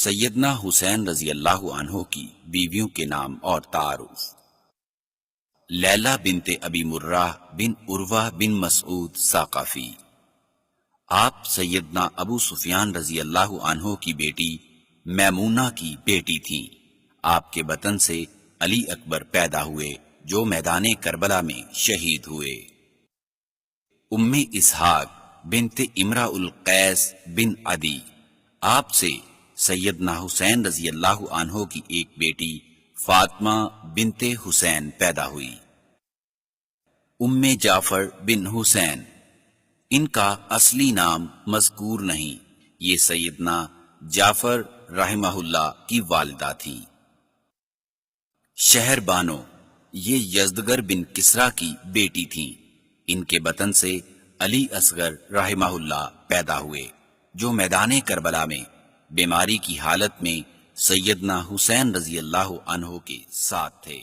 سیدنا حسین رضی اللہ عنہ کی بیویوں کے نام اور تعارف۔ لیلہ بنت ابی مرہ بن عروہ بن مسعود ثقفی، آپ سیدنا ابو سفیان رضی اللہ عنہ کی بیٹی میمونہ کی بیٹی تھیں۔ آپ کے بطن سے علی اکبر پیدا ہوئے جو میدان کربلا میں شہید ہوئے۔ ام اسحاق بنت امرأ القیس بن عدی، آپ سے سیدنا حسین رضی اللہ عنہ کی ایک بیٹی فاطمہ بنت حسین پیدا ہوئی۔ ام جعفر بن حسین، ان کا اصلی نام مذکور نہیں، یہ سیدنا جعفر رحمہ اللہ کی والدہ تھی۔ شہر بانو، یہ یزدگر بن کسریٰ کی بیٹی تھیں۔ ان کے بطن سے علی اصغر رحمہ اللہ پیدا ہوئے جو میدان کربلا میں بیماری کی حالت میں سیدنا حسین رضی اللہ عنہ کے ساتھ تھے۔